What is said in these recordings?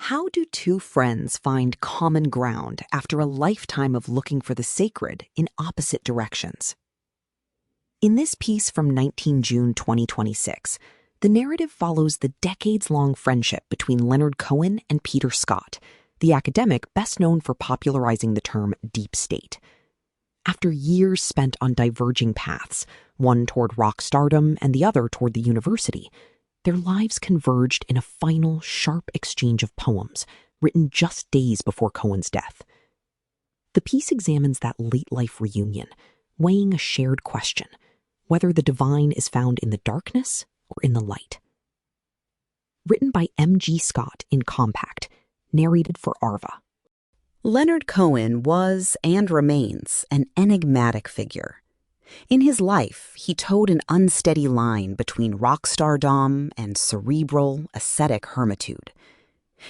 How do two friends find common ground after a lifetime of looking for the sacred in opposite directions? In this piece from 19 June 2026, the narrative follows the decades-long friendship between Leonard Cohen and Peter Scott, the academic best known for popularizing the term deep state. After years spent on diverging paths, one toward rock stardom and the other toward the university, their lives converged in a final, sharp exchange of poems written just days before Cohen's death. The piece examines that late-life reunion, weighing a shared question, whether the divine is found in the darkness or in the light. Written by M.G. Scott in Compact, narrated for Arva. Leonard Cohen was and remains an enigmatic figure. In his life, he towed an unsteady line between rock stardom and cerebral, ascetic hermitude.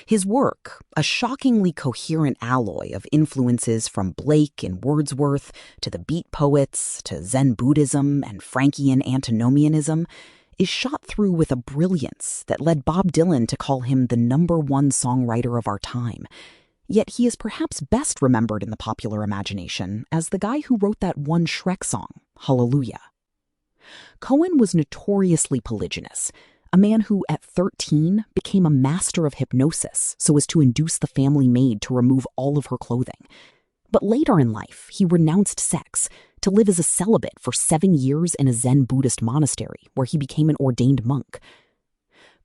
His work, a shockingly coherent alloy of influences from Blake and Wordsworth to the Beat poets to Zen Buddhism and Frankian antinomianism, is shot through with a brilliance that led Bob Dylan to call him the #1 songwriter of our time. Yet he is perhaps best remembered in the popular imagination as the guy who wrote that one Shrek song, Hallelujah. Cohen was notoriously polygynous, a man who at 13 became a master of hypnosis so as to induce the family maid to remove all of her clothing. But later in life, he renounced sex to live as a celibate for 7 years in a Zen Buddhist monastery where he became an ordained monk.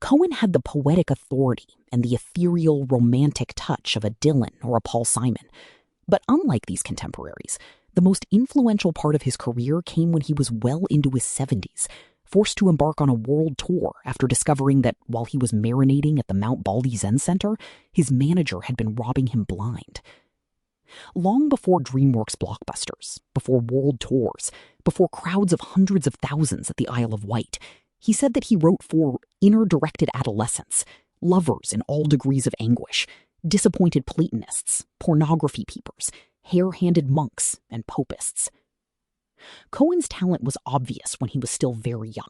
Cohen had the poetic authority and the ethereal, romantic touch of a Dylan or a Paul Simon. But unlike these contemporaries, the most influential part of his career came when he was well into his 70s, forced to embark on a world tour after discovering that while he was marinating at the Mount Baldy Zen Center, his manager had been robbing him blind. Long before DreamWorks blockbusters, before world tours, before crowds of hundreds of thousands at the Isle of Wight, he said that he wrote for inner-directed adolescents, lovers in all degrees of anguish, disappointed Platonists, pornography peepers, hair-handed monks, and popists. Cohen's talent was obvious when he was still very young.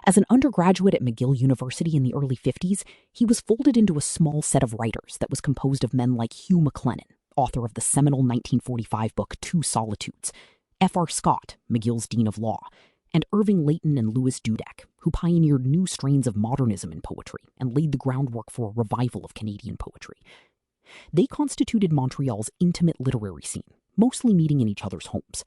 As an undergraduate at McGill University in the early 50s, he was folded into a small set of writers that was composed of men like Hugh MacLennan, author of the seminal 1945 book Two Solitudes, F.R. Scott, McGill's Dean of Law, and Irving Layton and Louis Dudek, who pioneered new strains of modernism in poetry and laid the groundwork for a revival of Canadian poetry. They constituted Montreal's intimate literary scene, mostly meeting in each other's homes.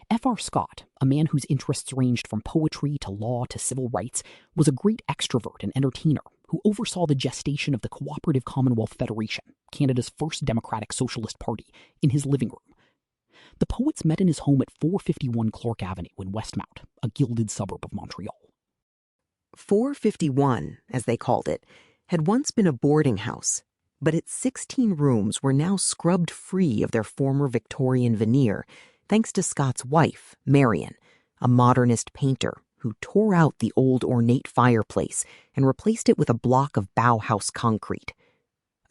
F.R. Scott, a man whose interests ranged from poetry to law to civil rights, was a great extrovert and entertainer who oversaw the gestation of the Cooperative Commonwealth Federation, Canada's first democratic socialist party, in his living room. The poets met in his home at 451 Clark Avenue in Westmount, a gilded suburb of Montreal. 451, as they called it, had once been a boarding house, but its 16 rooms were now scrubbed free of their former Victorian veneer, thanks to Scott's wife, Marion, a modernist painter who tore out the old ornate fireplace and replaced it with a block of Bauhaus concrete.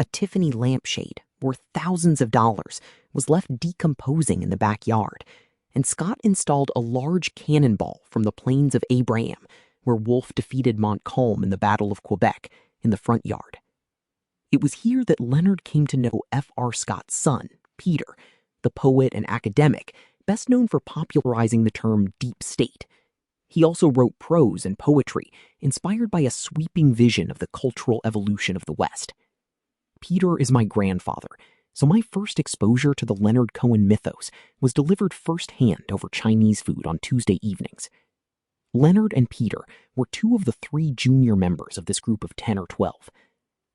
A Tiffany lampshade, worth thousands of dollars, was left decomposing in the backyard, and Scott installed a large cannonball from the plains of Abraham, where Wolfe defeated Montcalm in the Battle of Quebec, in the front yard. It was here that Leonard came to know F.R. Scott's son, Peter, the poet and academic, best known for popularizing the term deep state. He also wrote prose and poetry, inspired by a sweeping vision of the cultural evolution of the West. Peter is my grandfather, so my first exposure to the Leonard Cohen mythos was delivered firsthand over Chinese food on Tuesday evenings. Leonard and Peter were two of the 3 junior members of this group of 10 or 12.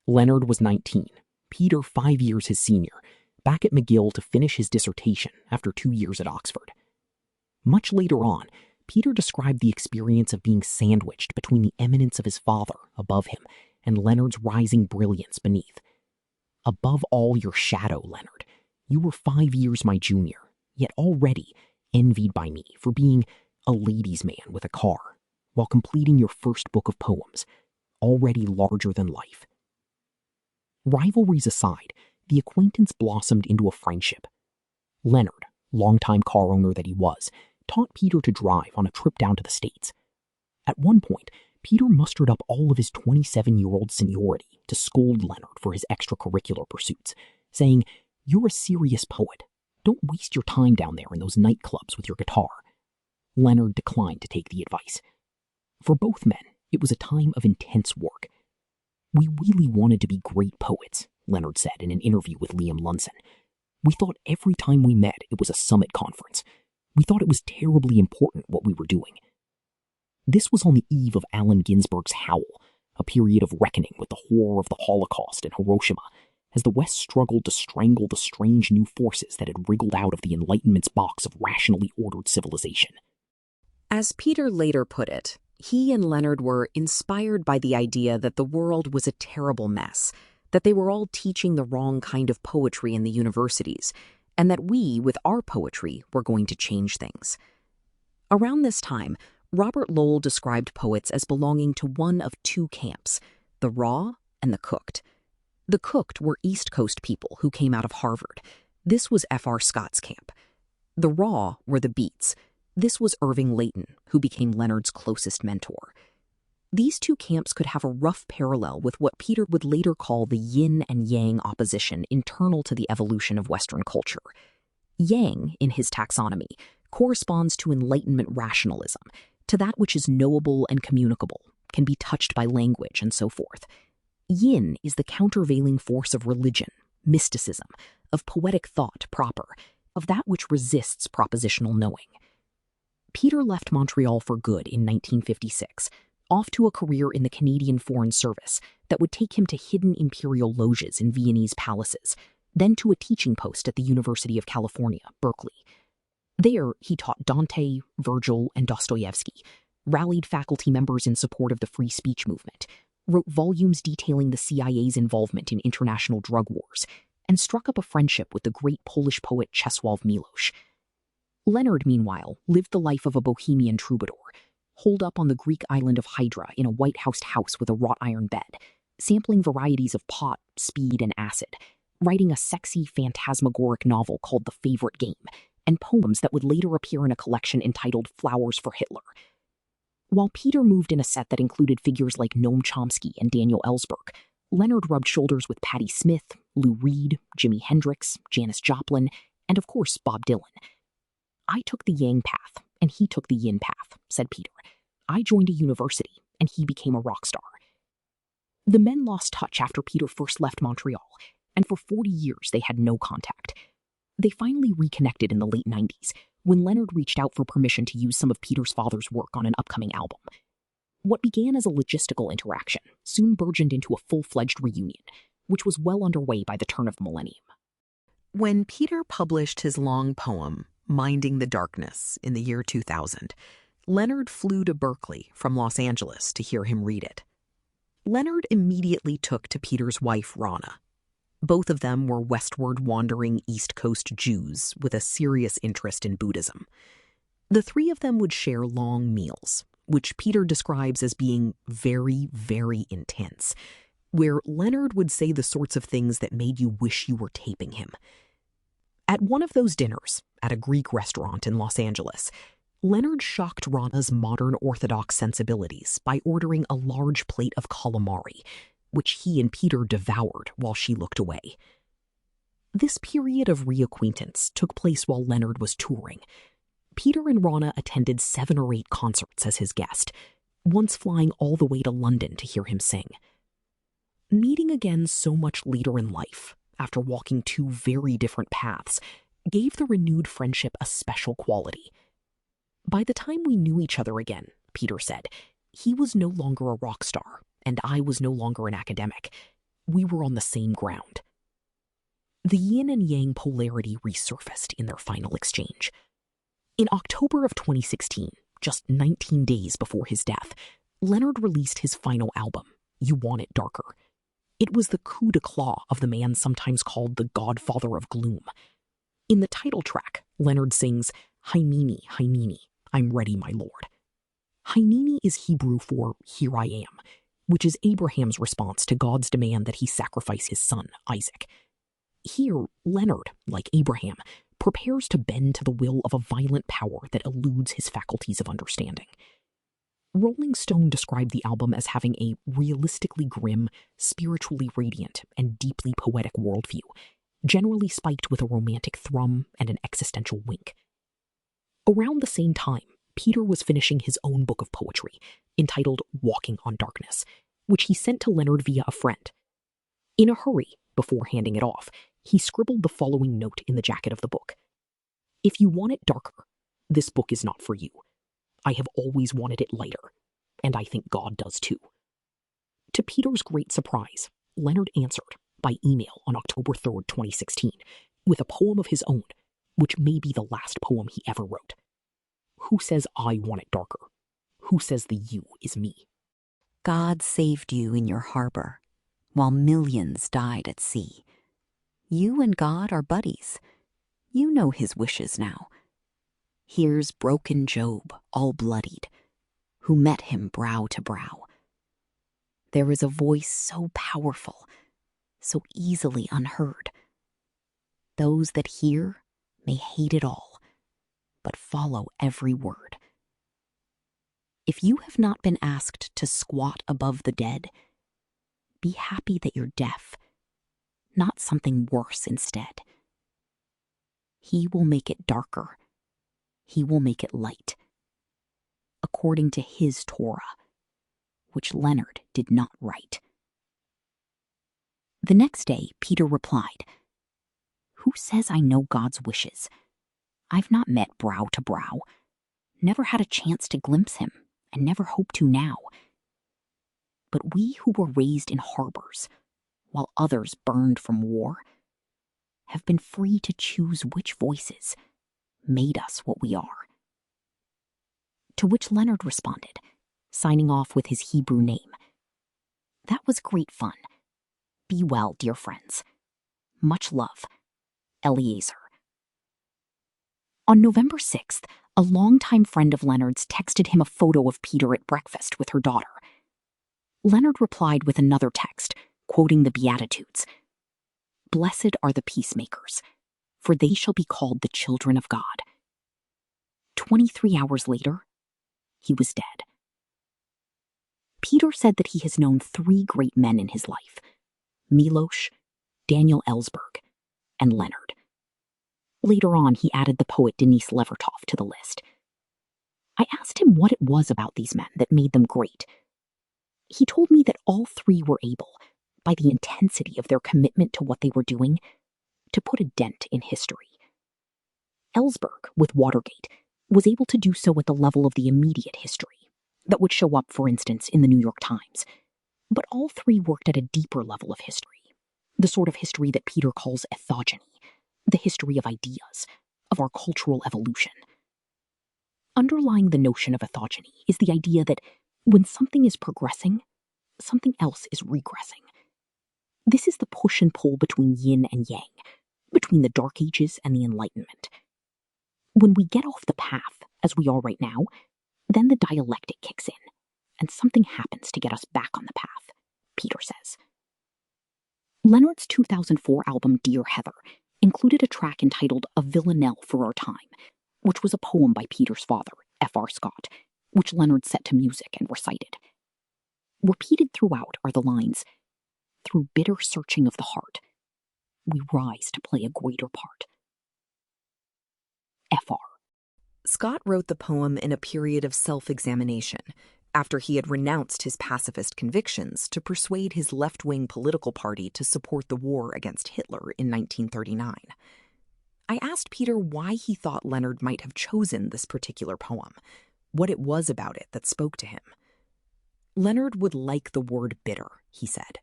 Leonard was 19, Peter 5 years his senior, back at McGill to finish his dissertation after 2 years at Oxford. Much later on, Peter described the experience of being sandwiched between the eminence of his father above him and Leonard's rising brilliance beneath. Above all your shadow, Leonard, you were 5 years my junior, yet already envied by me for being a ladies' man with a car, while completing your first book of poems, already larger than life. Rivalries aside, the acquaintance blossomed into a friendship. Leonard, longtime car owner that he was, taught Peter to drive on a trip down to the States. At one point, Peter mustered up all of his 27-year-old seniority to scold Leonard for his extracurricular pursuits, saying, "You're a serious poet. Don't waste your time down there in those nightclubs with your guitar." Leonard declined to take the advice. For both men, it was a time of intense work. "We really wanted to be great poets," Leonard said in an interview with Liam Lunson. "We thought every time we met it was a summit conference. We thought it was terribly important what we were doing." This was on the eve of Allen Ginsberg's Howl, a period of reckoning with the horror of the Holocaust and Hiroshima, as the West struggled to strangle the strange new forces that had wriggled out of the Enlightenment's box of rationally ordered civilization. As Peter later put it, he and Leonard were inspired by the idea that the world was a terrible mess, that they were all teaching the wrong kind of poetry in the universities, and that we, with our poetry, were going to change things. Around this time, Robert Lowell described poets as belonging to one of two camps, the raw and the cooked. The cooked were East Coast people who came out of Harvard. This was F.R. Scott's camp. The raw were the beats. This was Irving Layton, who became Leonard's closest mentor. These two camps could have a rough parallel with what Peter would later call the yin and yang opposition internal to the evolution of Western culture. Yang, in his taxonomy, corresponds to Enlightenment rationalism, to that which is knowable and communicable, can be touched by language, and so forth. Yin is the countervailing force of religion, mysticism, of poetic thought proper, of that which resists propositional knowing. Peter left Montreal for good in 1956, off to a career in the Canadian Foreign Service that would take him to hidden imperial loges in Viennese palaces, then to a teaching post at the University of California, Berkeley. There, he taught Dante, Virgil, and Dostoevsky, rallied faculty members in support of the free speech movement, wrote volumes detailing the CIA's involvement in international drug wars, and struck up a friendship with the great Polish poet Czesław Miłosz. Leonard, meanwhile, lived the life of a bohemian troubadour, holed up on the Greek island of Hydra in a white-housed house with a wrought-iron bed, sampling varieties of pot, speed, and acid, writing a sexy, phantasmagoric novel called The Favorite Game, and poems that would later appear in a collection entitled Flowers for Hitler. While Peter moved in a set that included figures like Noam Chomsky and Daniel Ellsberg, Leonard rubbed shoulders with Patti Smith, Lou Reed, Jimi Hendrix, Janis Joplin, and of course Bob Dylan. "I took the yang path, and he took the yin path," said Peter. "I joined a university, and he became a rock star." The men lost touch after Peter first left Montreal, and for 40 years they had no contact. They finally reconnected in the late 90s, when Leonard reached out for permission to use some of Peter's father's work on an upcoming album. What began as a logistical interaction soon burgeoned into a full-fledged reunion, which was well underway by the turn of the millennium. When Peter published his long poem, Minding the Darkness, in the year 2000, Leonard flew to Berkeley from Los Angeles to hear him read it. Leonard immediately took to Peter's wife, Rana. Both of them were westward wandering East Coast Jews with a serious interest in Buddhism. The three of them would share long meals, which Peter describes as being very, very intense, where Leonard would say the sorts of things that made you wish you were taping him. At one of those dinners, at a Greek restaurant in Los Angeles, Leonard shocked Rana's modern Orthodox sensibilities by ordering a large plate of calamari, which he and Peter devoured while she looked away. This period of reacquaintance took place while Leonard was touring. Peter and Rana attended 7 or 8 concerts as his guest, once flying all the way to London to hear him sing. Meeting again so much later in life, after walking 2 very different paths, gave the renewed friendship a special quality. "By the time we knew each other again," Peter said, "he was no longer a rock star, and I was no longer an academic. We were on the same ground." The yin and yang polarity resurfaced in their final exchange. In October of 2016, just 19 days before his death, Leonard released his final album, You Want It Darker. It was the coup d'éclat of the man sometimes called the Godfather of Gloom. In the title track, Leonard sings, "Hineni, Hineni, I'm ready, my lord." Hineni is Hebrew for "here I am," which is Abraham's response to God's demand that he sacrifice his son, Isaac. Here, Leonard, like Abraham, prepares to bend to the will of a violent power that eludes his faculties of understanding. Rolling Stone described the album as having a realistically grim, spiritually radiant, and deeply poetic worldview, generally spiked with a romantic thrum and an existential wink. Around the same time, Peter was finishing his own book of poetry, entitled Walking on Darkness, which he sent to Leonard via a friend. In a hurry, before handing it off, he scribbled the following note in the jacket of the book. "If you want it darker, this book is not for you. I have always wanted it lighter, and I think God does too." To Peter's great surprise, Leonard answered by email on October 3rd, 2016, with a poem of his own, which may be the last poem he ever wrote. Who says I want it darker? Who says the you is me? God saved you in your harbor, while millions died at sea. You and God are buddies. You know his wishes now. Here's broken Job, all bloodied, who met him brow to brow. There is a voice so powerful, so easily unheard. Those that hear may hate it all, but follow every word. If you have not been asked to squat above the dead, be happy that you're deaf, not something worse instead. He will make it darker. He will make it light, according to his Torah, which Leonard did not write. The next day, Peter replied, "Who says I know God's wishes? I've not met brow to brow, never had a chance to glimpse him, and never hope to now. But we who were raised in harbors, while others burned from war, have been free to choose which voices made us what we are." To which Leonard responded, signing off with his Hebrew name, "That was great fun. Be well, dear friends. Much love, Eliezer." On November 6th, a longtime friend of Leonard's texted him a photo of Peter at breakfast with her daughter. Leonard replied with another text, quoting the Beatitudes. "Blessed are the peacemakers, for they shall be called the children of God." 23 hours later, he was dead. Peter said that he has known 3 great men in his life: Milosh, Daniel Ellsberg, and Leonard. Later on, he added the poet Denise Levertov to the list. I asked him what it was about these men that made them great. He told me that all 3 were able, by the intensity of their commitment to what they were doing, to put a dent in history. Ellsberg, with Watergate, was able to do so at the level of the immediate history, that would show up, for instance, in the New York Times. But all 3 worked at a deeper level of history, the sort of history that Peter calls ethogeny, the history of ideas, of our cultural evolution. Underlying the notion of ethogeny is the idea that when something is progressing, something else is regressing. This is the push and pull between yin and yang, between the Dark Ages and the Enlightenment. When we get off the path, as we are right now, then the dialectic kicks in, and something happens to get us back on the path, Peter says. Leonard's 2004 album Dear Heather included a track entitled A Villanelle for Our Time, which was a poem by Peter's father, F.R. Scott, which Leonard set to music and recited. Repeated throughout are the lines, "Through bitter searching of the heart, we rise to play a greater part." F.R. Scott wrote the poem in a period of self-examination, after he had renounced his pacifist convictions to persuade his left-wing political party to support the war against Hitler in 1939. I asked Peter why he thought Leonard might have chosen this particular poem, what it was about it that spoke to him. Leonard would like the word bitter, he said.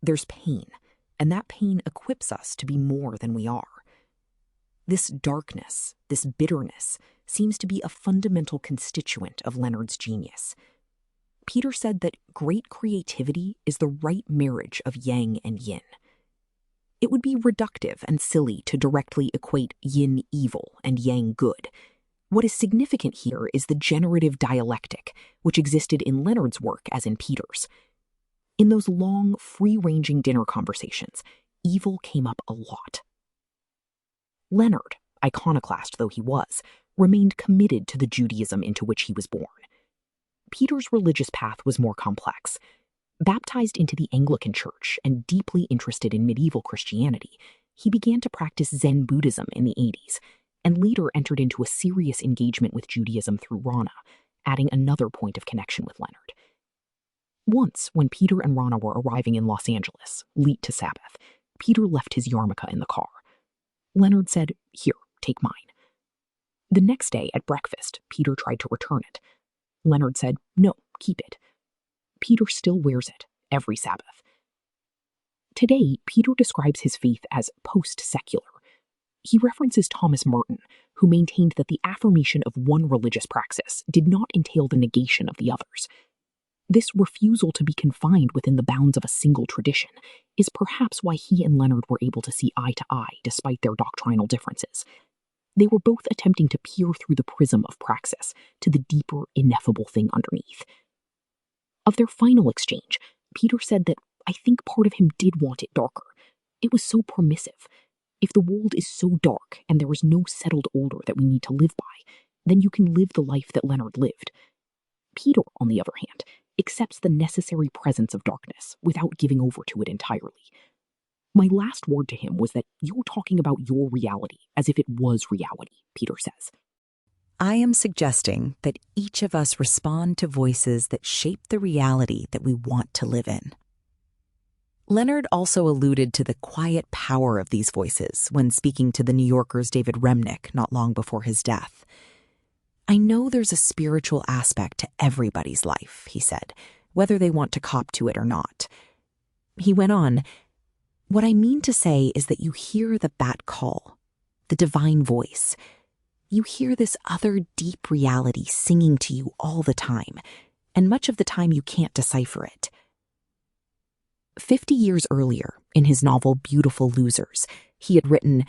There's pain, and that pain equips us to be more than we are. This darkness, this bitterness, seems to be a fundamental constituent of Leonard's genius. Peter said that great creativity is the right marriage of yang and yin. It would be reductive and silly to directly equate yin evil and yang good. What is significant here is the generative dialectic, which existed in Leonard's work as in Peter's. In those long, free-ranging dinner conversations, evil came up a lot. Leonard, iconoclast though he was, remained committed to the Judaism into which he was born. Peter's religious path was more complex. Baptized into the Anglican Church and deeply interested in medieval Christianity, he began to practice Zen Buddhism in the 80s, and later entered into a serious engagement with Judaism through Rana, adding another point of connection with Leonard. Once, when Peter and Rana were arriving in Los Angeles, late to Sabbath, Peter left his yarmulke in the car. Leonard said, "Here, take mine." The next day at breakfast, Peter tried to return it. Leonard said, "No, keep it." Peter still wears it every Sabbath. Today, Peter describes his faith as post-secular. He references Thomas Merton, who maintained that the affirmation of one religious praxis did not entail the negation of the others. This refusal to be confined within the bounds of a single tradition is perhaps why he and Leonard were able to see eye to eye despite their doctrinal differences. They were both attempting to peer through the prism of praxis to the deeper, ineffable thing underneath. Of their final exchange, Peter said that, "I think part of him did want it darker. It was so permissive. If the world is so dark and there is no settled order that we need to live by, then you can live the life that Leonard lived." Peter, on the other hand, accepts the necessary presence of darkness without giving over to it entirely. My last word to him was that "You're talking about your reality as if it was reality," Peter says. I am suggesting that each of us respond to voices that shape the reality that we want to live in. Leonard also alluded to the quiet power of these voices when speaking to The New Yorker's David Remnick not long before his death. "I know there's a spiritual aspect to everybody's life," he said, "whether they want to cop to it or not." He went on, "What I mean to say is that you hear the bat call, the divine voice. You hear this other deep reality singing to you all the time, and much of the time you can't decipher it." 50 years earlier, in his novel Beautiful Losers, he had written,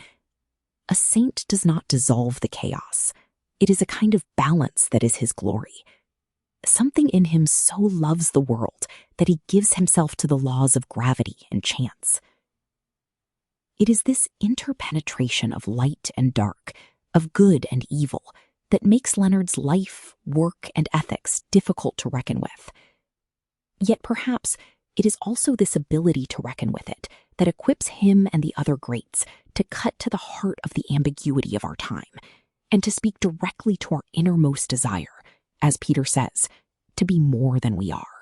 "A saint does not dissolve the chaos. It is a kind of balance that is his glory. Something in him so loves the world that he gives himself to the laws of gravity and chance." It is this interpenetration of light and dark, of good and evil, that makes Leonard's life, work, and ethics difficult to reckon with. Yet perhaps it is also this ability to reckon with it that equips him and the other greats to cut to the heart of the ambiguity of our time, and to speak directly to our innermost desire, as Peter says, to be more than we are.